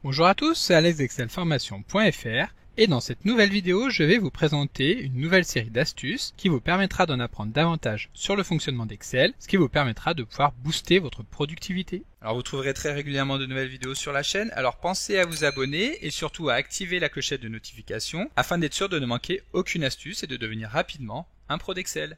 Bonjour à tous, c'est Alex d'excelformation.fr et dans cette nouvelle vidéo, je vais vous présenter une nouvelle série d'astuces qui vous permettra d'en apprendre davantage sur le fonctionnement d'Excel, ce qui vous permettra de pouvoir booster votre productivité. Alors vous trouverez très régulièrement de nouvelles vidéos sur la chaîne, alors pensez à vous abonner et surtout à activer la clochette de notification afin d'être sûr de ne manquer aucune astuce et de devenir rapidement un pro d'Excel.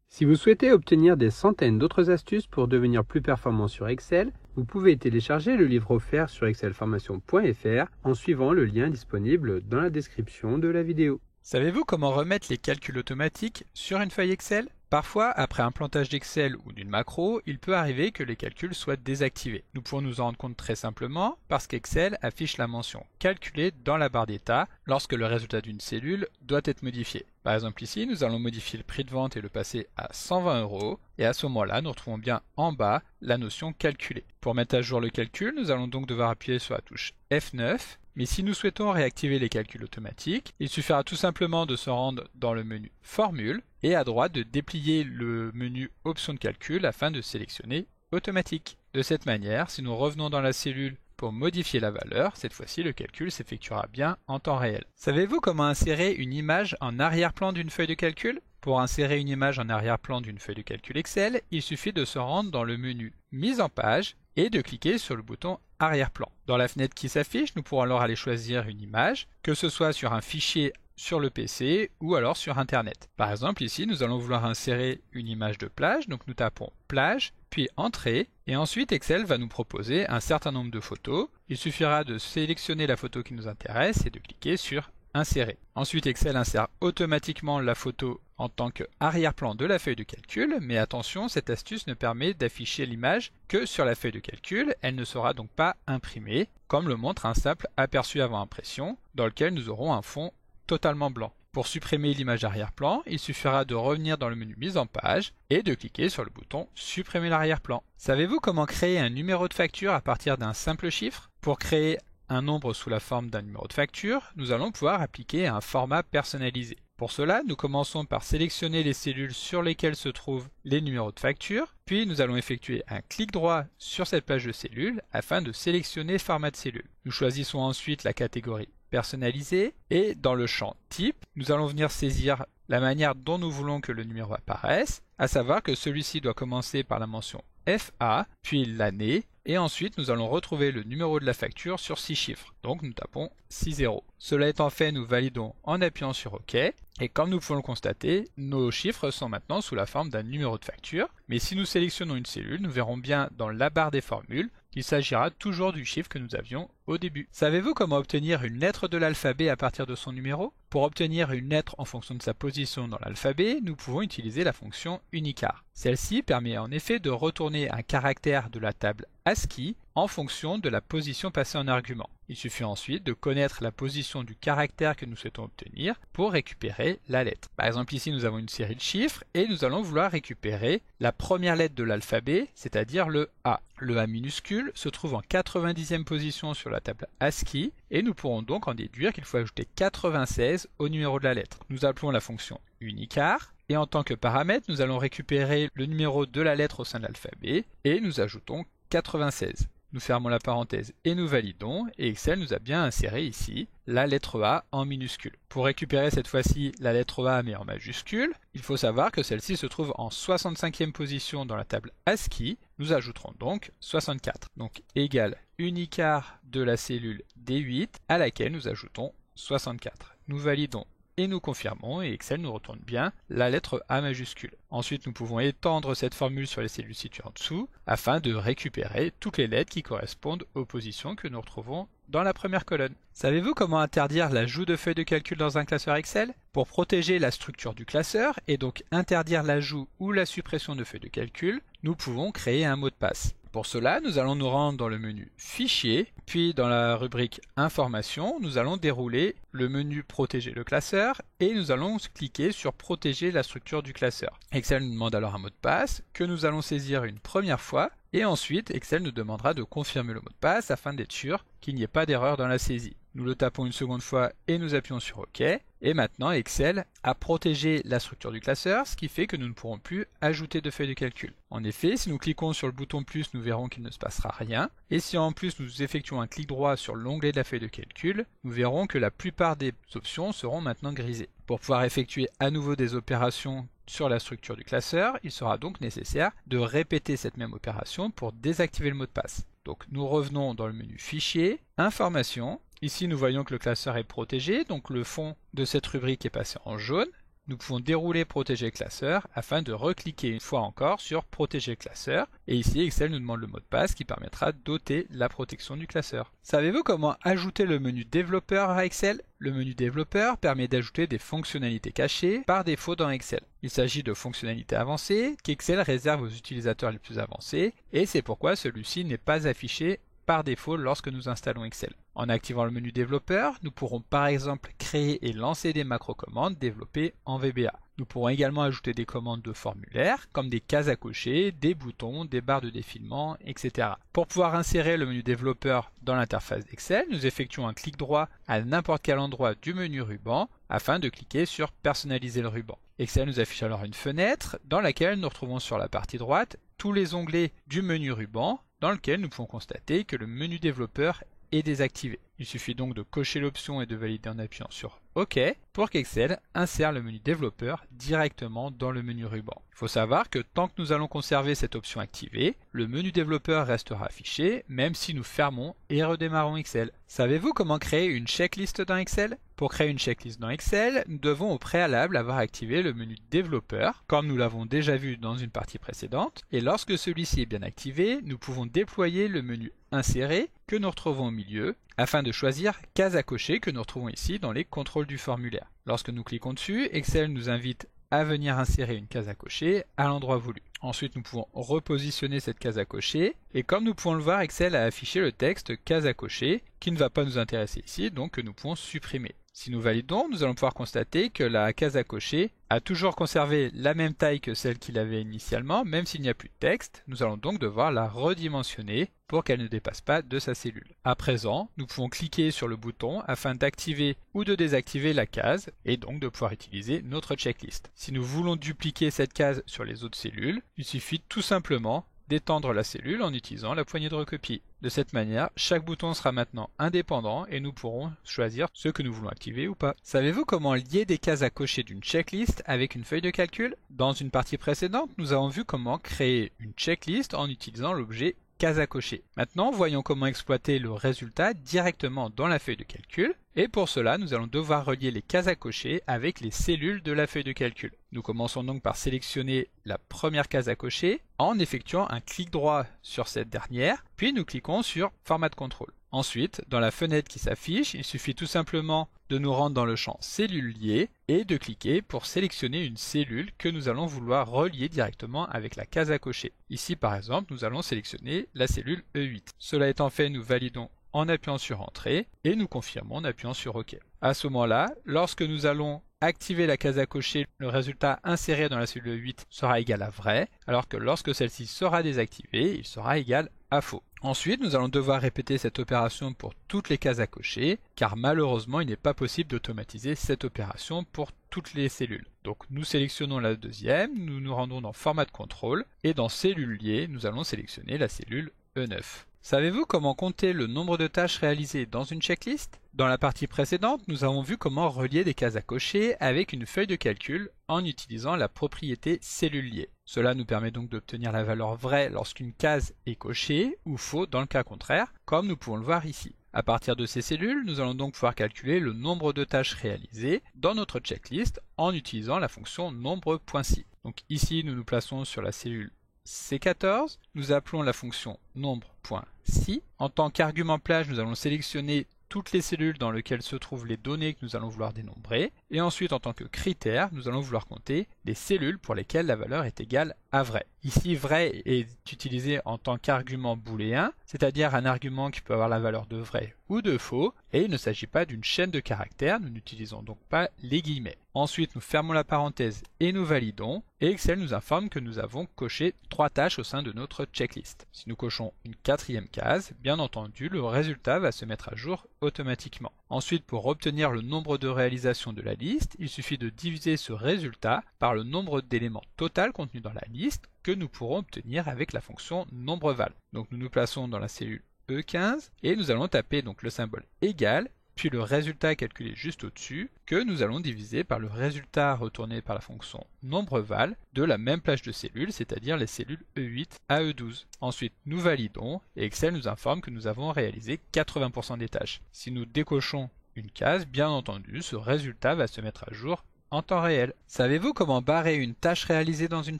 Si vous souhaitez obtenir des centaines d'autres astuces pour devenir plus performant sur Excel, vous pouvez télécharger le livre offert sur excelformation.fr en suivant le lien disponible dans la description de la vidéo. Savez-vous comment remettre les calculs automatiques sur une feuille Excel ? Parfois, après un plantage d'Excel ou d'une macro, il peut arriver que les calculs soient désactivés. Nous pouvons nous en rendre compte très simplement parce qu'Excel affiche la mention « Calculer » dans la barre d'état lorsque le résultat d'une cellule doit être modifié. Par exemple ici, nous allons modifier le prix de vente et le passer à 120 €. Et à ce moment-là, nous retrouvons bien en bas la notion « Calculer ». Pour mettre à jour le calcul, nous allons donc devoir appuyer sur la touche F9. Mais si nous souhaitons réactiver les calculs automatiques, il suffira tout simplement de se rendre dans le menu Formule et à droite de déplier le menu Options de calcul afin de sélectionner Automatique. De cette manière, si nous revenons dans la cellule pour modifier la valeur, cette fois-ci le calcul s'effectuera bien en temps réel. Savez-vous comment insérer une image en arrière-plan d'une feuille de calcul ? Pour insérer une image en arrière-plan d'une feuille de calcul Excel, il suffit de se rendre dans le menu Mise en page et de cliquer sur le bouton arrière-plan. Dans la fenêtre qui s'affiche, nous pourrons alors aller choisir une image, que ce soit sur un fichier sur le PC ou alors sur Internet. Par exemple ici, nous allons vouloir insérer une image de plage, donc nous tapons plage, puis entrée, et ensuite Excel va nous proposer un certain nombre de photos. Il suffira de sélectionner la photo qui nous intéresse et de cliquer sur insérer. Ensuite Excel insère automatiquement la photo en tant qu'arrière-plan de la feuille de calcul, mais attention, cette astuce ne permet d'afficher l'image que sur la feuille de calcul, elle ne sera donc pas imprimée, comme le montre un simple aperçu avant impression, dans lequel nous aurons un fond totalement blanc. Pour supprimer l'image arrière-plan, il suffira de revenir dans le menu Mise en page et de cliquer sur le bouton Supprimer l'arrière-plan. Savez-vous comment créer un numéro de facture à partir d'un simple chiffre ? Pour créer un nombre sous la forme d'un numéro de facture, nous allons pouvoir appliquer un format personnalisé. Pour cela, nous commençons par sélectionner les cellules sur lesquelles se trouvent les numéros de facture, puis nous allons effectuer un clic droit sur cette page de cellules afin de sélectionner Format de cellule. Nous choisissons ensuite la catégorie personnalisée et dans le champ type, nous allons venir saisir la manière dont nous voulons que le numéro apparaisse, à savoir que celui-ci doit commencer par la mention FA, puis l'année, et ensuite nous allons retrouver le numéro de la facture sur 6 chiffres. Donc nous tapons 60. Cela étant fait, nous validons en appuyant sur OK, et comme nous pouvons le constater, nos chiffres sont maintenant sous la forme d'un numéro de facture, mais si nous sélectionnons une cellule, nous verrons bien dans la barre des formules qu'il s'agira toujours du chiffre que nous avions au début. Savez-vous comment obtenir une lettre de l'alphabet à partir de son numéro ? Pour obtenir une lettre en fonction de sa position dans l'alphabet, nous pouvons utiliser la fonction Unicart. Celle-ci permet en effet de retourner un caractère de la table ASCII en fonction de la position passée en argument. Il suffit ensuite de connaître la position du caractère que nous souhaitons obtenir pour récupérer la lettre. Par exemple ici nous avons une série de chiffres et nous allons vouloir récupérer la première lettre de l'alphabet, c'est-à-dire le A. Le A minuscule se trouve en 90e position sur la table ASCII et nous pourrons donc en déduire qu'il faut ajouter 96 au numéro de la lettre. Nous appelons la fonction Unicart. Et en tant que paramètre, nous allons récupérer le numéro de la lettre au sein de l'alphabet et nous ajoutons 96. Nous fermons la parenthèse et nous validons et Excel nous a bien inséré ici la lettre A en minuscule. Pour récupérer cette fois-ci la lettre A mais en majuscule, il faut savoir que celle-ci se trouve en 65e position dans la table ASCII. Nous ajouterons donc 64. Donc égale Unicart de la cellule D8 à laquelle nous ajoutons 64. Nous validons et nous confirmons et Excel nous retourne bien la lettre A majuscule. Ensuite, nous pouvons étendre cette formule sur les cellules situées en dessous afin de récupérer toutes les lettres qui correspondent aux positions que nous retrouvons dans la première colonne. Savez-vous comment interdire l'ajout de feuilles de calcul dans un classeur Excel ? Pour protéger la structure du classeur et donc interdire l'ajout ou la suppression de feuilles de calcul, nous pouvons créer un mot de passe. Pour cela, nous allons nous rendre dans le menu Fichier, puis dans la rubrique Informations, nous allons dérouler le menu Protéger le classeur et nous allons cliquer sur Protéger la structure du classeur. Excel nous demande alors un mot de passe que nous allons saisir une première fois et ensuite Excel nous demandera de confirmer le mot de passe afin d'être sûr qu'il n'y ait pas d'erreur dans la saisie. Nous le tapons une seconde fois et nous appuyons sur OK. Et maintenant, Excel a protégé la structure du classeur, ce qui fait que nous ne pourrons plus ajouter de feuilles de calcul. En effet, si nous cliquons sur le bouton plus, nous verrons qu'il ne se passera rien. Et si en plus nous effectuons un clic droit sur l'onglet de la feuille de calcul, nous verrons que la plupart des options seront maintenant grisées. Pour pouvoir effectuer à nouveau des opérations sur la structure du classeur, il sera donc nécessaire de répéter cette même opération pour désactiver le mot de passe. Donc nous revenons dans le menu Fichier, Informations. Ici nous voyons que le classeur est protégé, donc le fond de cette rubrique est passé en jaune. Nous pouvons dérouler Protéger classeur afin de recliquer une fois encore sur Protéger classeur. Et ici, Excel nous demande le mot de passe qui permettra d'ôter la protection du classeur. Savez-vous comment ajouter le menu développeur à Excel? Le menu développeur permet d'ajouter des fonctionnalités cachées par défaut dans Excel. Il s'agit de fonctionnalités avancées qu'Excel réserve aux utilisateurs les plus avancés et c'est pourquoi celui-ci n'est pas affiché par défaut lorsque nous installons Excel. En activant le menu développeur, nous pourrons par exemple créer et lancer des macro-commandes développées en VBA. Nous pourrons également ajouter des commandes de formulaire, comme des cases à cocher, des boutons, des barres de défilement, etc. Pour pouvoir insérer le menu développeur dans l'interface d'Excel, nous effectuons un clic droit à n'importe quel endroit du menu ruban afin de cliquer sur Personnaliser le ruban. Excel nous affiche alors une fenêtre dans laquelle nous retrouvons sur la partie droite tous les onglets du menu ruban dans lequel nous pouvons constater que le menu développeur est désactivé. Il suffit donc de cocher l'option et de valider en appuyant sur OK pour qu'Excel insère le menu développeur directement dans le menu ruban. Il faut savoir que tant que nous allons conserver cette option activée, le menu développeur restera affiché même si nous fermons et redémarrons Excel. Savez-vous comment créer une checklist dans Excel? Pour créer une checklist dans Excel, nous devons au préalable avoir activé le menu développeur, comme nous l'avons déjà vu dans une partie précédente, et lorsque celui-ci est bien activé, nous pouvons déployer le menu Insérer que nous retrouvons au milieu, afin de choisir case à cocher que nous retrouvons ici dans les contrôles du formulaire. Lorsque nous cliquons dessus, Excel nous invite à venir insérer une case à cocher à l'endroit voulu. Ensuite, nous pouvons repositionner cette case à cocher et comme nous pouvons le voir, Excel a affiché le texte case à cocher qui ne va pas nous intéresser ici, donc que nous pouvons supprimer. Si nous validons, nous allons pouvoir constater que la case à cocher a toujours conservé la même taille que celle qu'il avait initialement, même s'il n'y a plus de texte. Nous allons donc devoir la redimensionner pour qu'elle ne dépasse pas de sa cellule. À présent, nous pouvons cliquer sur le bouton afin d'activer ou de désactiver la case et donc de pouvoir utiliser notre checklist. Si nous voulons dupliquer cette case sur les autres cellules, il suffit tout simplement d'étendre la cellule en utilisant la poignée de recopie. De cette manière, chaque bouton sera maintenant indépendant et nous pourrons choisir ce que nous voulons activer ou pas. Savez-vous comment lier des cases à cocher d'une checklist avec une feuille de calcul? Dans une partie précédente, nous avons vu comment créer une checklist en utilisant l'objet case à cocher. Maintenant, voyons comment exploiter le résultat directement dans la feuille de calcul. Et pour cela, nous allons devoir relier les cases à cocher avec les cellules de la feuille de calcul. Nous commençons donc par sélectionner la première case à cocher en effectuant un clic droit sur cette dernière, puis nous cliquons sur Format de contrôle. Ensuite, dans la fenêtre qui s'affiche, il suffit tout simplement de nous rendre dans le champ Cellules liées et de cliquer pour sélectionner une cellule que nous allons vouloir relier directement avec la case à cocher. Ici par exemple, nous allons sélectionner la cellule E8. Cela étant fait, nous validons en appuyant sur Entrée et nous confirmons en appuyant sur OK. À ce moment-là, lorsque nous allons activer la case à cocher, le résultat inséré dans la cellule 8 sera égal à vrai, alors que lorsque celle-ci sera désactivée, il sera égal à faux. Ensuite, nous allons devoir répéter cette opération pour toutes les cases à cocher, car malheureusement, il n'est pas possible d'automatiser cette opération pour toutes les cellules. Donc nous sélectionnons la deuxième, nous nous rendons dans Format de contrôle, et dans Cellules liées, nous allons sélectionner la cellule E9. Savez-vous comment compter le nombre de tâches réalisées dans une checklist? Dans la partie précédente, nous avons vu comment relier des cases à cocher avec une feuille de calcul en utilisant la propriété Cellules liées. Cela nous permet donc d'obtenir la valeur vraie lorsqu'une case est cochée ou faux dans le cas contraire, comme nous pouvons le voir ici. À partir de ces cellules, nous allons donc pouvoir calculer le nombre de tâches réalisées dans notre checklist en utilisant la fonction nombre.si. Donc ici, nous nous plaçons sur la cellule C14, nous appelons la fonction nombre.si. En tant qu'argument plage, nous allons sélectionner toutes les cellules dans lesquelles se trouvent les données que nous allons vouloir dénombrer. Et ensuite, en tant que critère, nous allons vouloir compter les cellules pour lesquelles la valeur est égale à à vrai. Ici, vrai est utilisé en tant qu'argument booléen, c'est-à-dire un argument qui peut avoir la valeur de vrai ou de faux, et il ne s'agit pas d'une chaîne de caractères, nous n'utilisons donc pas les guillemets. Ensuite, nous fermons la parenthèse et nous validons, et Excel nous informe que nous avons coché 3 tâches au sein de notre checklist. Si nous cochons une 4e case, bien entendu, le résultat va se mettre à jour automatiquement. Ensuite, pour obtenir le nombre de réalisations de la liste, il suffit de diviser ce résultat par le nombre d'éléments total contenu dans la liste que nous pourrons obtenir avec la fonction nombre-val. Donc nous nous plaçons dans la cellule E15 et nous allons taper donc le symbole égal, puis le résultat calculé juste au-dessus, que nous allons diviser par le résultat retourné par la fonction nombre-val de la même plage de cellules, c'est-à-dire les cellules E8 à E12. Ensuite, nous validons et Excel nous informe que nous avons réalisé 80% des tâches. Si nous décochons une case, bien entendu, ce résultat va se mettre à jour en temps réel. Savez-vous comment barrer une tâche réalisée dans une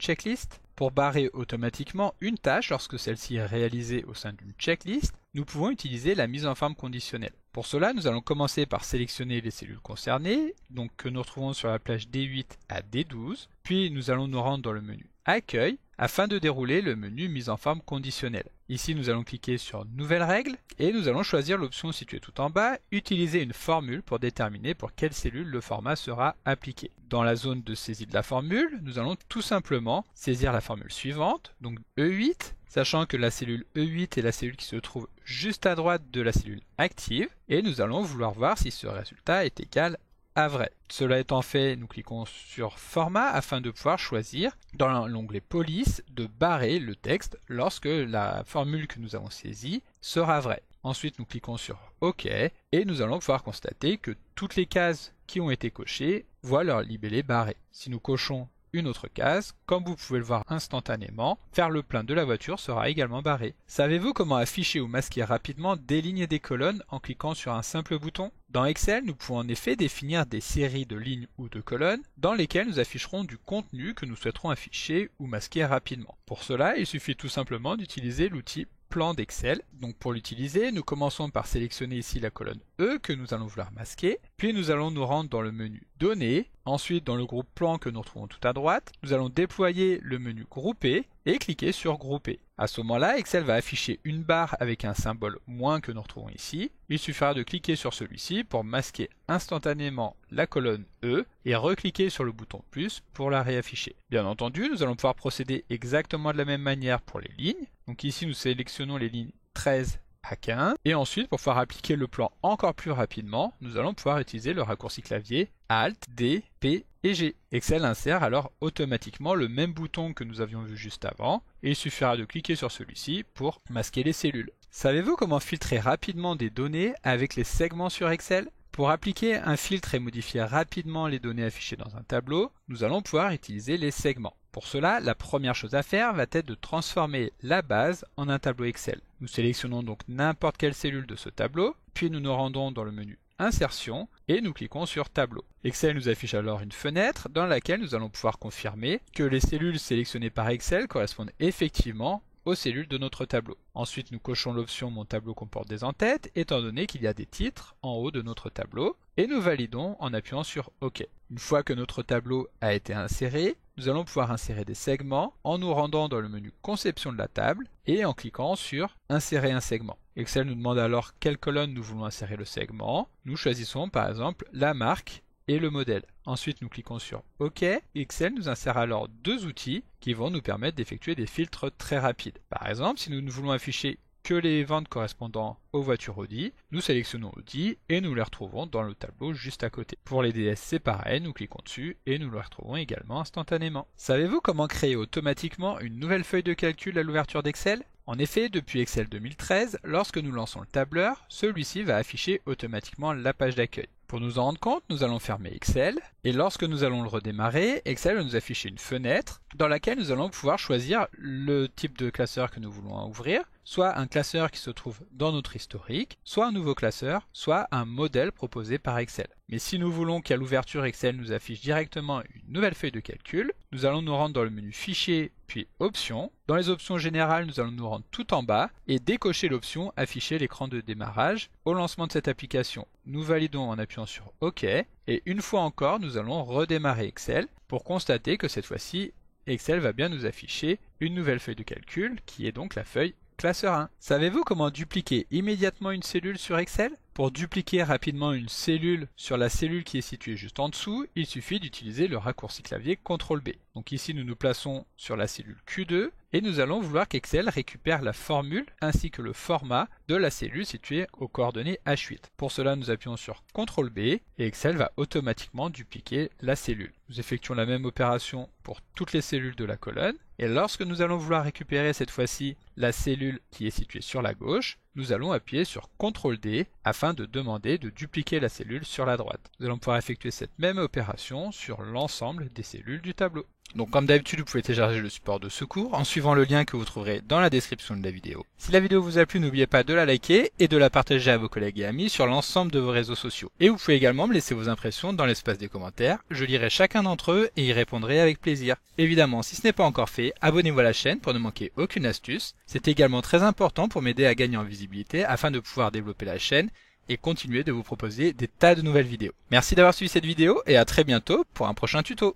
checklist? Pour barrer automatiquement une tâche lorsque celle-ci est réalisée au sein d'une checklist, nous pouvons utiliser la mise en forme conditionnelle. Pour cela, nous allons commencer par sélectionner les cellules concernées, donc que nous retrouvons sur la plage D8 à D12, puis nous allons nous rendre dans le menu Accueil afin de dérouler le menu Mise en forme conditionnelle. Ici, nous allons cliquer sur Nouvelle règle et nous allons choisir l'option située tout en bas, utiliser une formule pour déterminer pour quelle cellule le format sera appliqué. Dans la zone de saisie de la formule, nous allons tout simplement saisir la formule suivante, donc E8, sachant que la cellule E8 est la cellule qui se trouve juste à droite de la cellule active, et nous allons vouloir voir si ce résultat est égal à vrai. Cela étant fait, nous cliquons sur Format afin de pouvoir choisir dans l'onglet Police de barrer le texte lorsque la formule que nous avons saisie sera vraie. Ensuite, nous cliquons sur OK et nous allons pouvoir constater que toutes les cases qui ont été cochées voient leur libellé barré. Si nous cochons une autre case, comme vous pouvez le voir instantanément, faire le plein de la voiture sera également barré. Savez-vous comment afficher ou masquer rapidement des lignes et des colonnes en cliquant sur un simple bouton? Dans Excel, nous pouvons en effet définir des séries de lignes ou de colonnes dans lesquelles nous afficherons du contenu que nous souhaiterons afficher ou masquer rapidement. Pour cela, il suffit tout simplement d'utiliser l'outil plan d'Excel. Donc pour l'utiliser, nous commençons par sélectionner ici la colonne E que nous allons vouloir masquer, puis nous allons nous rendre dans le menu Données, ensuite dans le groupe plan que nous retrouvons tout à droite, nous allons déployer le menu Grouper et cliquer sur Grouper. À ce moment-là, Excel va afficher une barre avec un symbole moins que nous retrouvons ici. Il suffira de cliquer sur celui-ci pour masquer instantanément la colonne E et recliquer sur le bouton plus pour la réafficher. Bien entendu, nous allons pouvoir procéder exactement de la même manière pour les lignes. Donc ici, nous sélectionnons les lignes 13 à 15 et ensuite, pour pouvoir appliquer le plan encore plus rapidement, nous allons pouvoir utiliser le raccourci clavier Alt, D, P et G. Excel insère alors automatiquement le même bouton que nous avions vu juste avant et il suffira de cliquer sur celui-ci pour masquer les cellules. Savez-vous comment filtrer rapidement des données avec les segments sur Excel? Pour appliquer un filtre et modifier rapidement les données affichées dans un tableau, nous allons pouvoir utiliser les segments. Pour cela, la première chose à faire va être de transformer la base en un tableau Excel. Nous sélectionnons donc n'importe quelle cellule de ce tableau, puis nous nous rendons dans le menu Insertion et nous cliquons sur Tableau. Excel nous affiche alors une fenêtre dans laquelle nous allons pouvoir confirmer que les cellules sélectionnées par Excel correspondent effectivement aux cellules de notre tableau. Ensuite, nous cochons l'option Mon tableau comporte des en-têtes, étant donné qu'il y a des titres en haut de notre tableau, et nous validons en appuyant sur OK. Une fois que notre tableau a été inséré, nous allons pouvoir insérer des segments en nous rendant dans le menu Conception de la table et en cliquant sur Insérer un segment. Excel nous demande alors quelle colonne nous voulons insérer le segment. Nous choisissons par exemple la marque et le modèle. Ensuite, nous cliquons sur OK. Excel nous insère alors deux outils qui vont nous permettre d'effectuer des filtres très rapides. Par exemple, si nous ne voulons afficher que les ventes correspondant aux voitures Audi, nous sélectionnons Audi et nous les retrouvons dans le tableau juste à côté. Pour les DS, c'est pareil, nous cliquons dessus et nous les retrouvons également instantanément. Savez-vous comment créer automatiquement une nouvelle feuille de calcul à l'ouverture d'Excel? En effet, depuis Excel 2013, lorsque nous lançons le tableur, celui-ci va afficher automatiquement la page d'accueil. Pour nous en rendre compte, nous allons fermer Excel et lorsque nous allons le redémarrer, Excel va nous afficher une fenêtre dans laquelle nous allons pouvoir choisir le type de classeur que nous voulons ouvrir, soit un classeur qui se trouve dans notre historique, soit un nouveau classeur, soit un modèle proposé par Excel. Mais si nous voulons qu'à l'ouverture Excel nous affiche directement une nouvelle feuille de calcul, nous allons nous rendre dans le menu Fichier puis Options. Dans les options générales, nous allons nous rendre tout en bas et décocher l'option Afficher l'écran de démarrage au lancement de cette application. Nous validons en appuyant sur OK et une fois encore, nous allons redémarrer Excel pour constater que cette fois-ci, Excel va bien nous afficher une nouvelle feuille de calcul qui est donc la feuille classeur 1. Savez-vous comment dupliquer immédiatement une cellule sur Excel? Pour dupliquer rapidement une cellule sur la cellule qui est située juste en dessous, il suffit d'utiliser le raccourci clavier CTRL B. Donc ici nous nous plaçons sur la cellule Q2 et nous allons vouloir qu'Excel récupère la formule ainsi que le format de la cellule située aux coordonnées H8. Pour cela nous appuyons sur CTRL B et Excel va automatiquement dupliquer la cellule. Nous effectuons la même opération pour toutes les cellules de la colonne et lorsque nous allons vouloir récupérer cette fois-ci la cellule qui est située sur la gauche, nous allons appuyer sur CTRL D afin de demander de dupliquer la cellule sur la droite. Nous allons pouvoir effectuer cette même opération sur l'ensemble des cellules du tableau. Donc comme d'habitude, vous pouvez télécharger le support de secours en suivant le lien que vous trouverez dans la description de la vidéo. Si la vidéo vous a plu, n'oubliez pas de la liker et de la partager à vos collègues et amis sur l'ensemble de vos réseaux sociaux. Et vous pouvez également me laisser vos impressions dans l'espace des commentaires, je lirai chacun d'entre eux et y répondrai avec plaisir. Évidemment, si ce n'est pas encore fait, abonnez-vous à la chaîne pour ne manquer aucune astuce. C'est également très important pour m'aider à gagner en visibilité afin de pouvoir développer la chaîne et continuer de vous proposer des tas de nouvelles vidéos. Merci d'avoir suivi cette vidéo et à très bientôt pour un prochain tuto.